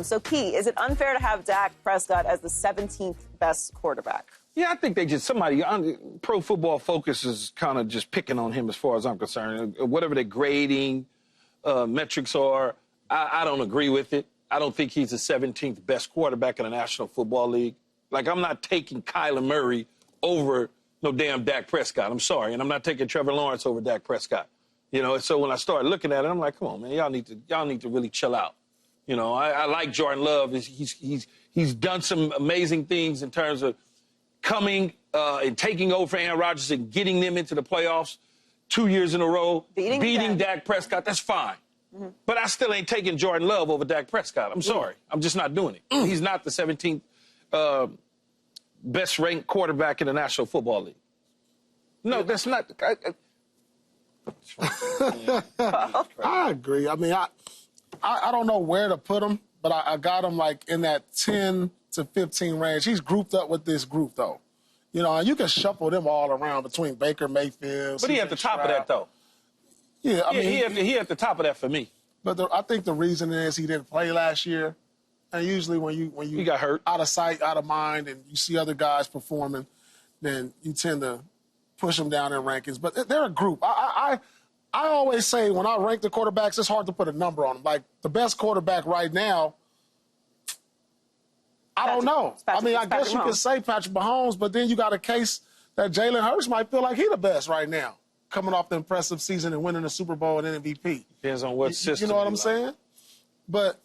So, Key, is it unfair to have Dak Prescott as the 17th best quarterback? Yeah, I think they just, Pro Football Focus is kind of just picking on him as far as I'm concerned. Whatever their grading metrics are, I don't agree with it. I don't think he's the 17th best quarterback in the National Football League. Like, I'm not taking Kyler Murray over no damn Dak Prescott. I'm sorry. And I'm not taking Trevor Lawrence over Dak Prescott. You know, so when I started looking at it, I'm like, come on, man, y'all need to really chill out. You know, I like Jordan Love. He's done some amazing things in terms of coming and taking over for Aaron Rodgers and getting them into the playoffs 2 years in a row, beating Dak Prescott. That's fine. Mm-hmm. But I still ain't taking Jordan Love over Dak Prescott. I'm sorry. I'm just not doing it. He's not the 17th best-ranked quarterback in the National Football League. No, that's not. I agree. I mean, I don't know where to put him, but I got him like in that 10 to 15 range. He's grouped up with this group, though. You know, and you can shuffle them all around between Baker Mayfield. But he at the top of that, though. Yeah, I mean, he at the top of that for me. But I think the reason is he didn't play last year, and usually when you got hurt, out of sight, out of mind, and you see other guys performing, then you tend to push them down in rankings. But they're a group. I always say when I rank the quarterbacks, it's hard to put a number on them. Like the best quarterback right now, I don't know. I mean, I guess you could say Patrick Mahomes, but then you got a case that Jalen Hurts might feel like he's the best right now, coming off the impressive season and winning the Super Bowl and MVP. Depends on what system. You know what I'm saying? But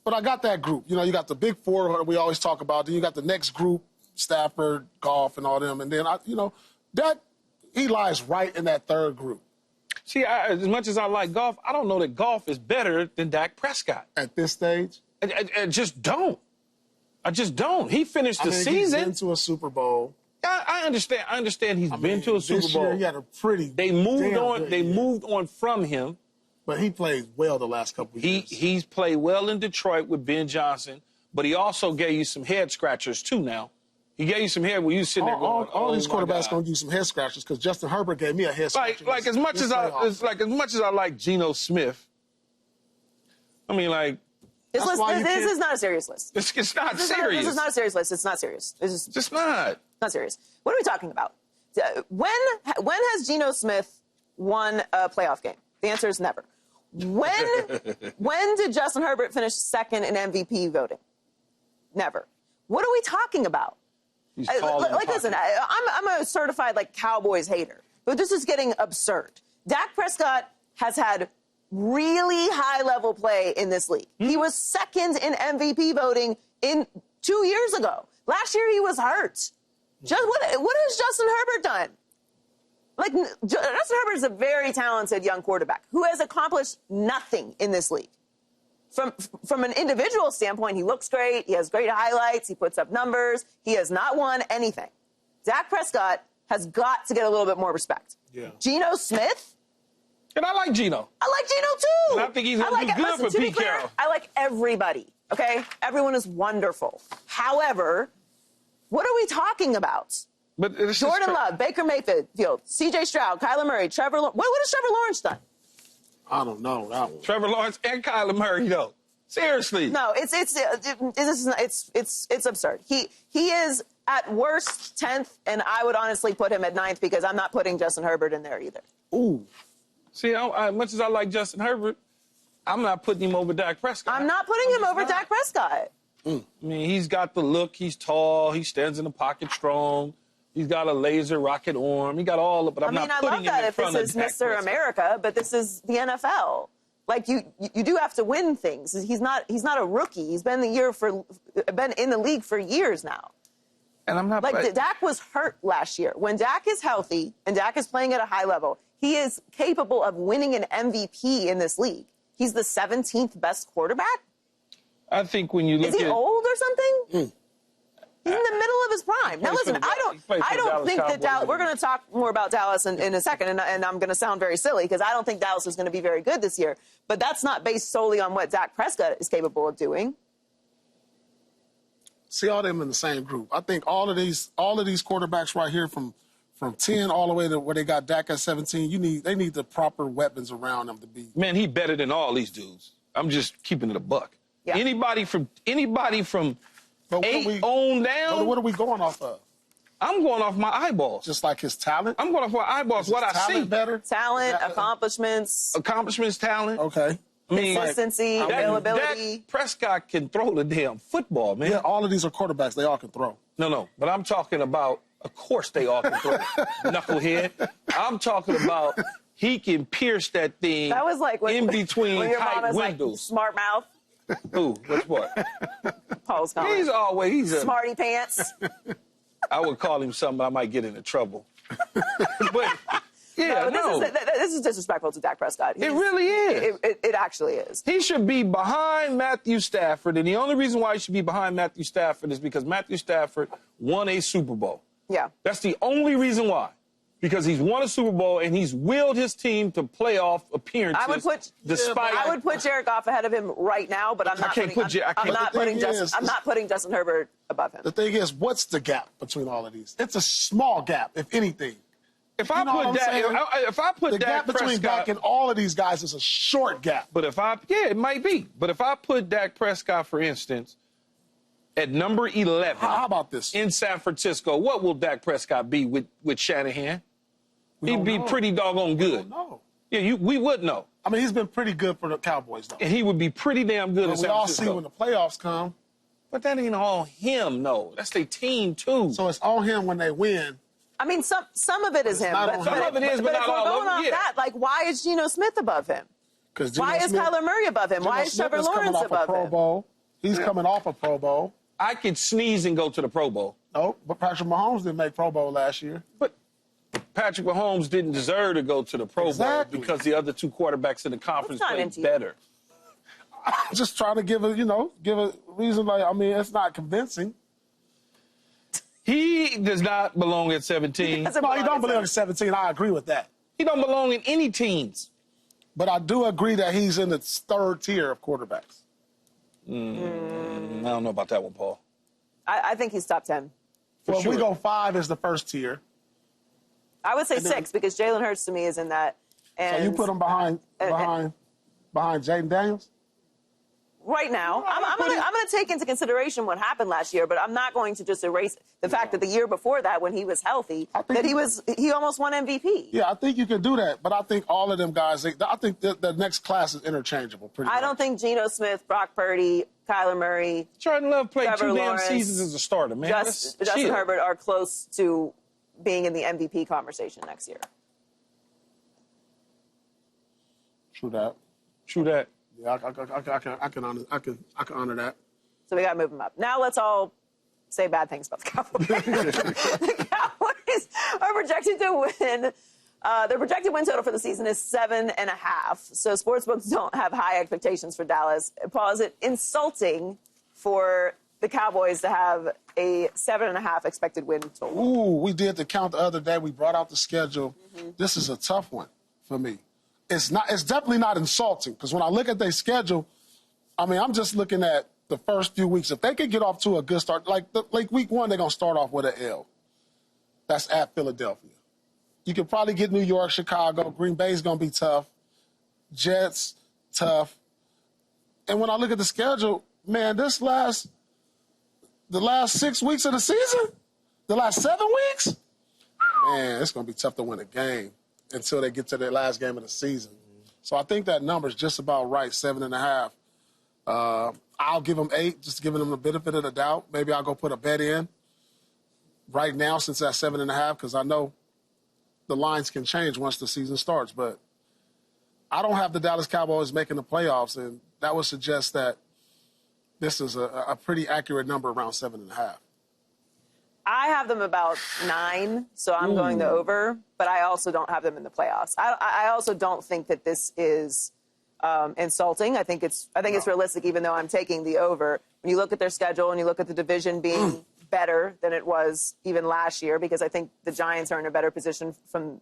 I got that group. You know, you got the big four that we always talk about. Then you got the next group, Stafford, Goff, and all them. And then, that he lies right in that third group. See, as much as I like Goff, I don't know that Goff is better than Dak Prescott. At this stage? I just don't. I just don't. He finished the season. He's been to a Super Bowl. I understand he's been to a Super Bowl. This year he had a pretty They moved on. They year. moved on from him. But he played well the last couple of years. He's played well in Detroit with Ben Johnson, but he also gave you some head scratchers too now. He gave you some head where you sitting there going, all these quarterbacks gonna give you some head scratchers because Justin Herbert gave me a head scratcher. Like as much as I like Geno Smith, I mean like this is not a serious list. It's not serious. This is not a serious list. It's not serious. This is just not serious. What are we talking about? When has Geno Smith won a playoff game? The answer is never. When did Justin Herbert finish second in MVP voting? Never. What are we talking about? Listen, I'm a certified Cowboys hater, but this is getting absurd. Dak Prescott has had really high-level play in this league. He was second in MVP voting 2 years ago. Last year he was hurt. What has Justin Herbert done? Justin Herbert is a very talented young quarterback who has accomplished nothing in this league. From an individual standpoint, he looks great. He has great highlights. He puts up numbers. He has not won anything. Dak Prescott has got to get a little bit more respect. Yeah. Geno Smith? And I like Geno. I like Geno, too. And I think he's going to be good for Pete Carroll. I like everybody, okay? Everyone is wonderful. However, what are we talking about? But Jordan Love, Baker Mayfield, C.J. Stroud, Kyler Murray, Trevor Lawrence. What has Trevor Lawrence done? I don't know that one. Trevor Lawrence and Kyler Murray, though. Seriously. No, it's absurd. He is at worst 10th, and I would honestly put him at 9th because I'm not putting Justin Herbert in there either. Ooh. See, as much as I like Justin Herbert, I'm not putting him over Dak Prescott. I'm not putting him over Dak Prescott. I mean, he's got the look. He's tall. He stands in the pocket strong. He's got a laser rocket arm. He got all of it, but I'm not putting him in front of Dak Prescott. I love that if this is Mr. America, but this is the NFL. You do have to win things. He's not a rookie. He's been in the league for years now. And I'm not Dak was hurt last year. When Dak is healthy and Dak is playing at a high level, he is capable of winning an MVP in this league. He's the 17th best quarterback. I think when you look at... Is he old or something? He's in the middle of his prime. Now, listen, I don't think that Dallas... We're going to talk more about Dallas in a second, and I'm going to sound very silly because I don't think Dallas is going to be very good this year. But that's not based solely on what Dak Prescott is capable of doing. See all them in the same group. I think all of these quarterbacks right here from 10 all the way to where they got Dak at 17, they need the proper weapons around them to be. Man, he better than all these dudes. I'm just keeping it a buck. Yeah. Anybody from But 8 on down. What are we going off of? I'm going off my eyeballs. Just like his talent? I'm going off my eyeballs. What I see. Better? Talent, accomplishments. Accomplishments, talent. Okay. I mean, consistency, availability. Dak Prescott can throw the damn football, man. Yeah, all of these are quarterbacks. They all can throw. No. But I'm talking about, of course they all can throw. Knucklehead. I'm talking about he can pierce that thing That was like in between when your tight mom is windows. like, smart mouth. Who? Which what? Paul's comment. He's a Smarty pants. I would call him something I might get into trouble. But yeah, This is disrespectful to Dak Prescott. It really is. It actually is. He should be behind Matthew Stafford, and the only reason why he should be behind Matthew Stafford is because Matthew Stafford won a Super Bowl. Yeah. That's the only reason why. Because he's won a Super Bowl and he's willed his team to playoff appearances. I would put Jared Goff ahead of him right now, but I'm not putting Justin Herbert above him. The thing is, what's the gap between all of these? It's a small gap, if anything. If I put the gap between Dak and all of these guys is a short gap. But it might be. But if I put Dak Prescott, for instance, at number 11, how about this? In San Francisco, what will Dak Prescott be with Shanahan? He'd be pretty doggone good. No. Yeah, we would know. I mean, he's been pretty good for the Cowboys, though. And he would be pretty damn good in San Francisco. We all see when the playoffs come. But that ain't all him, no. That's their team, too. So it's all him when they win. I mean, some of it is him. Some of it is, but not all of it. If we're going off that, like, why is Geno Smith above him? Why is Kyler Murray above him? Why is Trevor Lawrence above him? Pro Bowl. He's coming off a Pro Bowl. I could sneeze and go to the Pro Bowl. No, but Patrick Mahomes didn't make Pro Bowl last year. But Patrick Mahomes didn't deserve to go to the Pro Bowl because the other two quarterbacks in the conference played better. I'm just trying to give a reason. Like, I mean, it's not convincing. He does not belong at 17. No, he don't belong at 17. I agree with that. He don't belong in any teams. But I do agree that he's in the third tier of quarterbacks. I don't know about that one, Paul. I think he's top 10. Well, if we go 5 as the first tier. I would say 6 because Jalen Hurts to me is in that. And, so you put him behind Jaden Daniels? Right now, I'm going to take into consideration what happened last year, but I'm not going to just erase the fact that the year before that, when he was healthy, he almost won MVP. Yeah, I think you can do that, but I think all of them guys, I think the next class is interchangeable. I don't think Geno Smith, Brock Purdy, Kyler Murray, Jordan Love played Trevor 2 Lawrence, damn seasons as a starter, man. Justin Herbert are close to being in the MVP conversation next year. True that. Yeah, I can honor that. So we got to move them up. Now let's all say bad things about the Cowboys. The Cowboys are projected to win. Their projected win total for the season is 7.5. So sportsbooks don't have high expectations for Dallas. Paul, is it insulting for the Cowboys to have a 7.5 expected win total? Ooh, we did the count the other day. We brought out the schedule. This is a tough one for me. It's definitely not insulting because when I look at their schedule, I mean, I'm just looking at the first few weeks. If they could get off to a good start, like week 1, they're going to start off with an L. That's at Philadelphia. You could probably get New York, Chicago. Green Bay's going to be tough. Jets, tough. And when I look at the schedule, man, the last 6 weeks of the season, the last 7 weeks, man, it's going to be tough to win a game until they get to their last game of the season. So I think that number's just about right, 7.5. I'll give them 8, just giving them the benefit of the doubt. Maybe I'll go put a bet in right now since that's 7.5 because I know the lines can change once the season starts. But I don't have the Dallas Cowboys making the playoffs, and that would suggest that this is a pretty accurate number around 7.5. I have them about 9, so I'm going the over, but I also don't have them in the playoffs. I also don't think that this is insulting. I think it's realistic, even though I'm taking the over. When you look at their schedule and you look at the division being better than it was even last year, because I think the Giants are in a better position from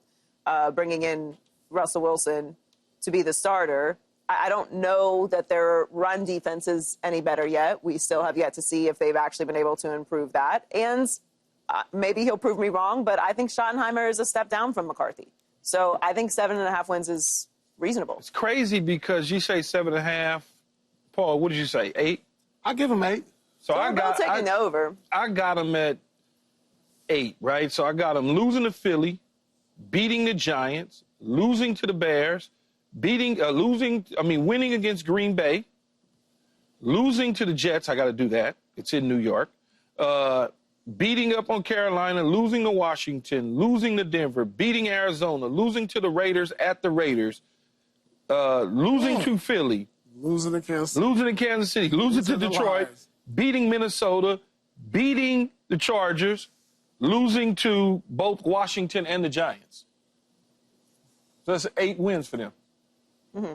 bringing in Russell Wilson to be the starter. I don't know that their run defense is any better yet. We still have yet to see if they've actually been able to improve that. And maybe he'll prove me wrong, but I think Schottenheimer is a step down from McCarthy. So I think 7.5 wins is reasonable. It's crazy because you say 7.5, Paul, what did you say, 8? I give him 8. So we're both taking the over. I got him at 8, right? So I got him losing to Philly, beating the Giants, losing to the Bears, winning against Green Bay, losing to the Jets. I got to do that. It's in New York. Beating up on Carolina, losing to Washington, losing to Denver, beating Arizona, losing to the Raiders at the Raiders, losing to Philly, losing to Kansas City, losing to Detroit, beating Minnesota, beating the Chargers, losing to both Washington and the Giants. So that's 8 wins for them. Mm-hmm.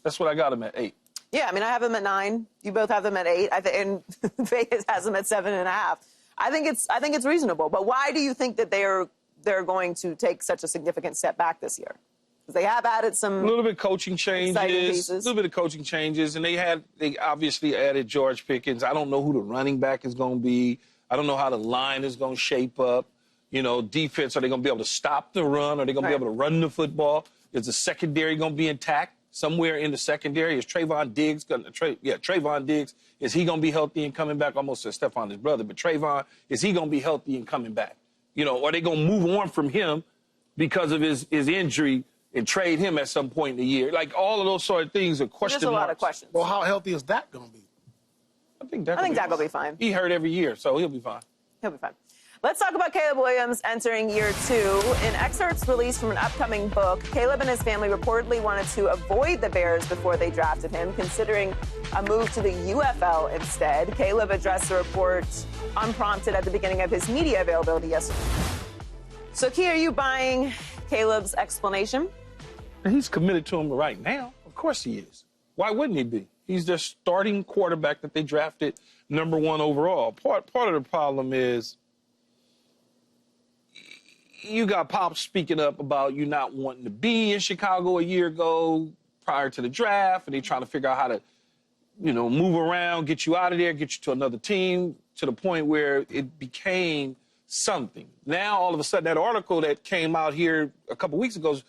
That's what I got them at, 8. Yeah, I mean, I have them at 9. You both have them at 8. And Vegas has them at 7.5. I think it's reasonable. But why do you think that they're going to take such a significant step back this year? Because they have added some a little bit of coaching changes, and they obviously added George Pickens. I don't know who the running back is going to be. I don't know how the line is going to shape up. You know, defense, are they going to be able to stop the run? Are they going to be able to run the football? Is the secondary going to be intact? Somewhere in the secondary, is Trayvon Diggs Trayvon Diggs, is he going to be healthy and coming back? Almost said Stephon, his brother, but Trayvon, is he going to be healthy and coming back? You know, are they going to move on from him because of his injury and trade him at some point in the year? Like, all of those sort of things are question marks. There's a lot of questions. Well, how healthy is Dak going to be? I think Dak will be fine. He hurt every year, so he'll be fine. He'll be fine. Let's talk about Caleb Williams entering year 2. In excerpts released from an upcoming book, Caleb and his family reportedly wanted to avoid the Bears before they drafted him, considering a move to the UFL instead. Caleb addressed the report unprompted at the beginning of his media availability yesterday. So, Key, are you buying Caleb's explanation? He's committed to him right now. Of course he is. Why wouldn't he be? He's their starting quarterback that they drafted #1 overall. Part of the problem is you got Pops speaking up about you not wanting to be in Chicago a year ago prior to the draft, and they trying to figure out how to, you know, move around, get you out of there, get you to another team, to the point where it became something. Now, all of a sudden, that article that came out here a couple weeks ago is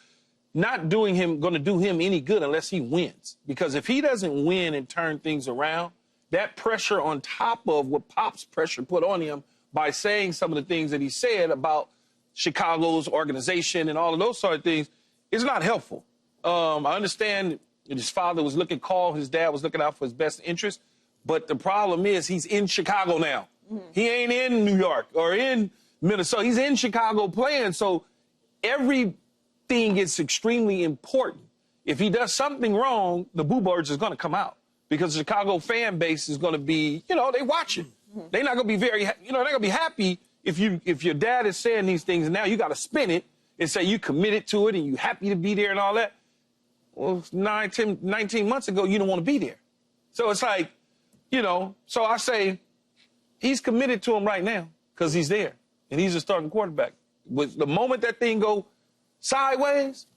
not going to do him any good unless he wins. Because if he doesn't win and turn things around, that pressure on top of what Pop's pressure put on him by saying some of the things that he said about Chicago's organization and all of those sort of things is not helpful. I understand that his father was his dad was looking out for his best interest, but the problem is he's in Chicago now. Mm-hmm. He ain't in New York or in Minnesota. He's in Chicago playing, so everything is extremely important. If he does something wrong, the boo birds is going to come out because the Chicago fan base is going to be, you know, they watching. Mm-hmm. They're not going to be they're going to be happy if your dad is saying these things and now you got to spin it and say you committed to it and you happy to be there and all that. Well, 19 months ago, you don't want to be there. So it's like, you know, so I say he's committed to him right now because he's there and he's a starting quarterback. With the moment that thing go sideways,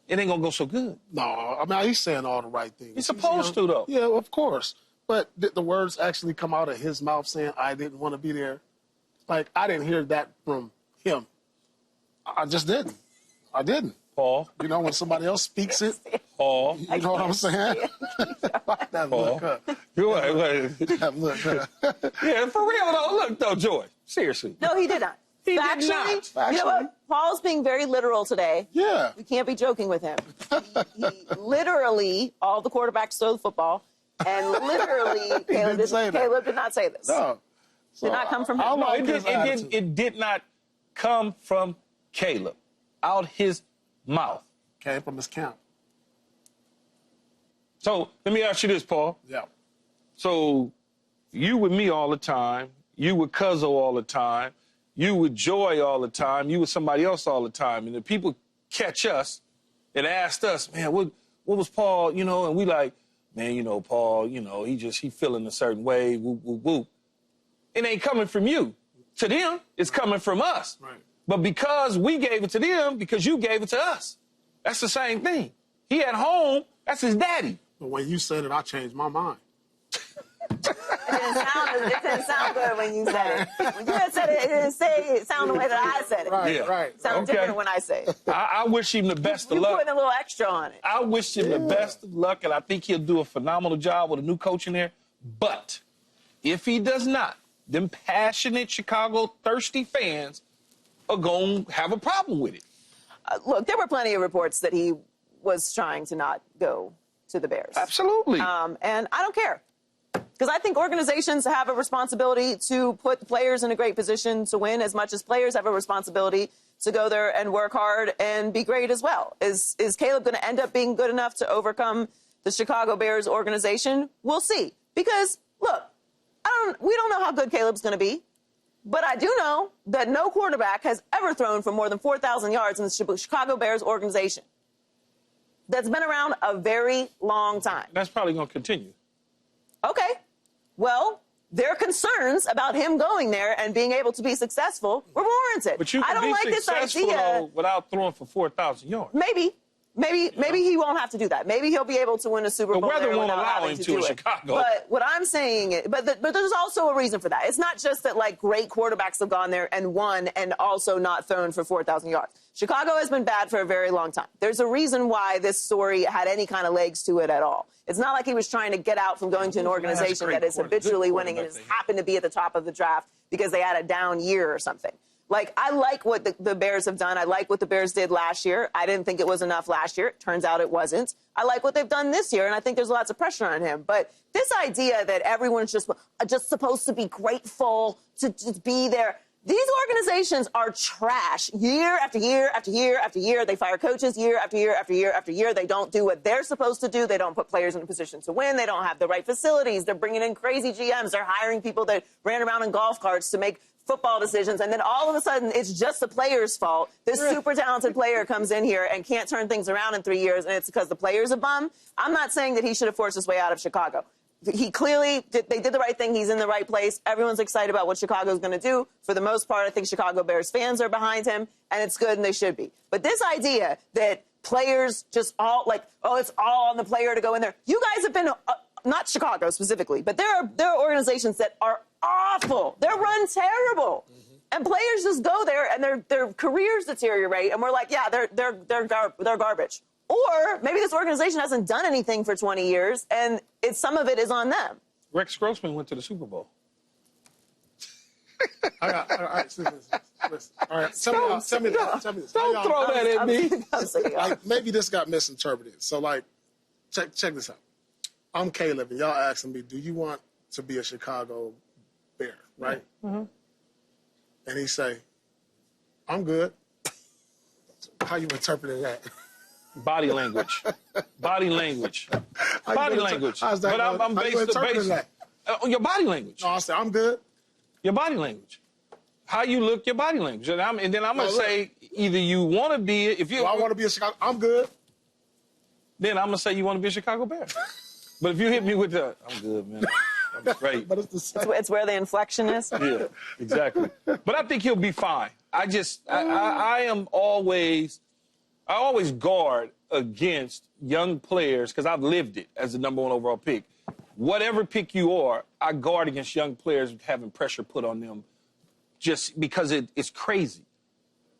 it ain't going to go so good. No, I mean, he's saying all the right things. He's supposed to, though. Yeah, of course. But did the words actually come out of his mouth saying, I didn't want to be there? Like, I didn't hear that from him. I just didn't. I didn't. Paul. You know, when somebody else speaks it. Paul. You know what I'm saying? That Paul. look up. That look up. Yeah, for real, though. Look, though, Joy. Seriously. No, he did not. He did not. Factually. You know what? Paul's being very literal today. Yeah. We can't be joking with him. He literally, all the quarterbacks throw the football, and literally, Caleb did not say this. No. So did not come from him. It did not come from Caleb. Out his mouth. Came from his camp. So let me ask you this, Paul. Yeah. So you with me all the time. You with Cuzzo all the time. You with Joy all the time. You with somebody else all the time. And the people catch us and asked us, man, what was Paul, you know? And we like, man, you know, Paul, you know, he feeling a certain way. Whoop, whoop, whoop. It ain't coming from you. To them, it's coming from us. Right. But because we gave it to them, because you gave it to us. That's the same thing. He at home, that's his daddy. But when you said it, I changed my mind. I didn't didn't sound good when you said it. When you had said it, it didn't sound the way that I said it. Right. It sounds different when I say it. I wish him the best of luck. You're putting a little extra on it. I wish him the best of luck, and I think he'll do a phenomenal job with a new coach in there. But if he does not, them passionate Chicago thirsty fans are going to have a problem with it. Look, there were plenty of reports that he was trying to not go to the Bears. Absolutely. And I don't care. Because I think organizations have a responsibility to put players in a great position to win as much as players have a responsibility to go there and work hard and be great as well. Is Caleb going to end up being good enough to overcome the Chicago Bears organization? We'll see. Because, look, we don't know how good Caleb's going to be. But I do know that no quarterback has ever thrown for more than 4,000 yards in the Chicago Bears organization. That's been around a very long time. That's probably going to continue. Okay. Well, their concerns about him going there and being able to be successful were warranted. But you I can don't be like this successful idea though, without throwing for 4,000 yards. Maybe he won't have to do that. Maybe he'll be able to win a Super Bowl. The weather there won't without allow having him to to do in it. Chicago. But what I'm saying, but there's also a reason for that. It's not just that like great quarterbacks have gone there and won and also not thrown for 4,000 yards. Chicago has been bad for a very long time. There's a reason why this story had any kind of legs to it at all. It's not like he was trying to get out from going to an organization that is habitually winning and has happened to be at the top of the draft because they had a down year or something. Like, I like what the Bears have done. I like what the Bears did last year. I didn't think it was enough last year. It turns out it wasn't. I like what they've done this year, and I think there's lots of pressure on him. But this idea that everyone's just supposed to be grateful to be there. These organizations are trash year after year after year after year. They fire coaches year after year after year after year. They don't do what they're supposed to do. They don't put players in a position to win. They don't have the right facilities. They're bringing in crazy GMs. They're hiring people that ran around in golf carts to make football decisions, and then all of a sudden it's just the player's fault. This super talented player comes in here and can't turn things around in 3 years, and it's because the player's a bum. I'm not saying that he should have forced his way out of Chicago. He clearly they did the right thing. He's in the right place. Everyone's excited about what Chicago's going to do. For the most part, I think Chicago Bears fans are behind him, and it's good, and they should be. But this idea that players just all like, oh, it's all on the player to go in there. You guys have been, not Chicago specifically, but there are organizations that are awful. They're run terrible. And players just go there and their careers deteriorate. And we're like, yeah, they're garbage. Or maybe this organization hasn't done anything for 20 years and some of it is on them. Rex Grossman went to the Super Bowl. All right, listen. All right, tell me this. Don't throw that at me. Like, maybe this got misinterpreted. So, like, check this out. I'm Caleb, and y'all asking me, do you want to be a Chicago Bear, right? Mm-hmm. And he say, I'm good. How you interpreting that? Body language. Body language. Body language. How's that? But I'm based on your body language. No, I said, I'm good. Your body language. How you look, your body language. And then I'm going to say either you want to be, if you... I want to be a Chicago, I'm good. Then I'm going to say you want to be a Chicago Bear. But if you hit me with the, I'm good, man. I'm great. But it's the same. It's where the inflection is. Yeah, exactly. But I think he'll be fine. I always guard against young players because I've lived it as the #1 overall pick. Whatever pick you are, I guard against young players having pressure put on them just because it's crazy.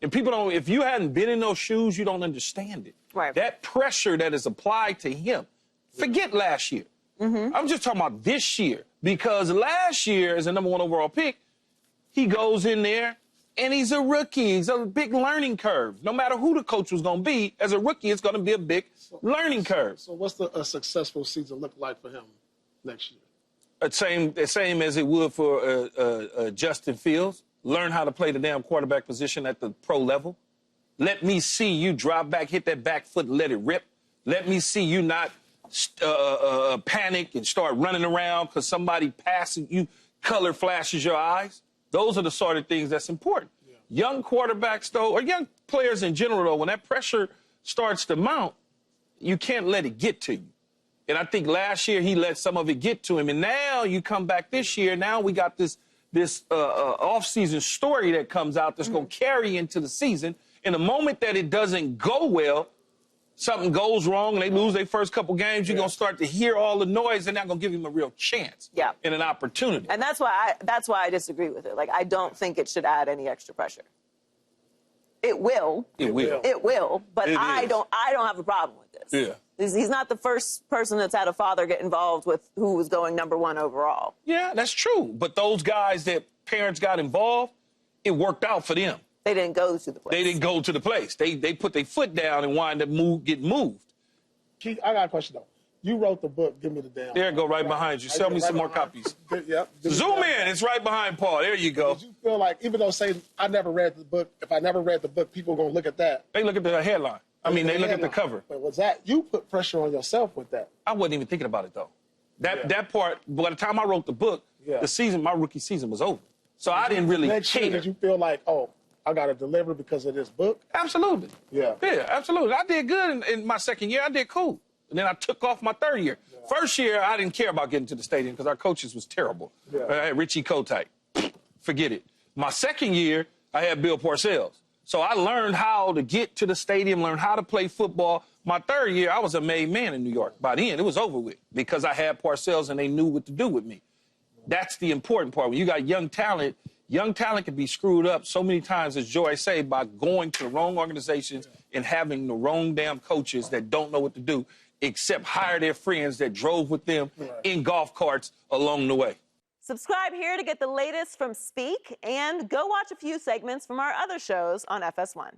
And people don't, if you hadn't been in those shoes, you don't understand it. Right. That pressure that is applied to him. Forget last year. Mm-hmm. I'm just talking about this year because last year, as a #1 overall pick, he goes in there and he's a rookie. He's a big learning curve. No matter who the coach was going to be, as a rookie, it's going to be a big learning curve. So what's a successful season look like for him next year? The same as it would for Justin Fields. Learn how to play the damn quarterback position at the pro level. Let me see you drop back, hit that back foot, and let it rip. Let me see you not panic and start running around because somebody passing you, color flashes your eyes. Those are the sort of things that's important. Yeah. Young quarterbacks, though, or young players in general, though, when that pressure starts to mount, you can't let it get to you. And I think last year he let some of it get to him. And now you come back this year, now we got this off-season story that comes out that's going to carry into the season. In the moment that it doesn't go well, something goes wrong and they lose their first couple games, you're going to start to hear all the noise, and they're not going to give him a real chance and an opportunity. And that's why I disagree with it. Like, I don't think it should add any extra pressure. It will. It will. It will. But I don't have a problem with this. Yeah. He's not the first person that's had a father get involved with who was going #1 overall. Yeah, that's true. But those guys that parents got involved, it worked out for them. They didn't go to the place. They didn't go to the place. They put their foot down and wind up getting moved. Keith, I got a question, though. You wrote the book, Give Me the Damn. There it go, right behind you. Sell me some more copies. Yep. Zoom in. It's right behind Paul. There you go. Did you feel like, even though, say, I never read the book, if I never read the book, people are going to look at that? They look at the headline. They look at the cover. But was that, you put pressure on yourself with that? I wasn't even thinking about it, though. That part, by the time I wrote the book, my rookie season was over. So I didn't really care. Did you feel like, oh, I got to deliver because of this book? Absolutely. Yeah. Yeah, absolutely. I did good in my second year. I did cool. And then I took off my third year. Yeah. First year, I didn't care about getting to the stadium because our coaches was terrible. Yeah. I had Richie Kotite. Forget it. My second year, I had Bill Parcells. So I learned how to get to the stadium, learned how to play football. My third year, I was a made man in New York. By the end, it was over with because I had Parcells and they knew what to do with me. That's the important part. When you got young talent can be screwed up so many times, as Joy say, by going to the wrong organizations and having the wrong damn coaches that don't know what to do, except hire their friends that drove with them in golf carts along the way. Subscribe here to get the latest from Speak, and go watch a few segments from our other shows on FS1.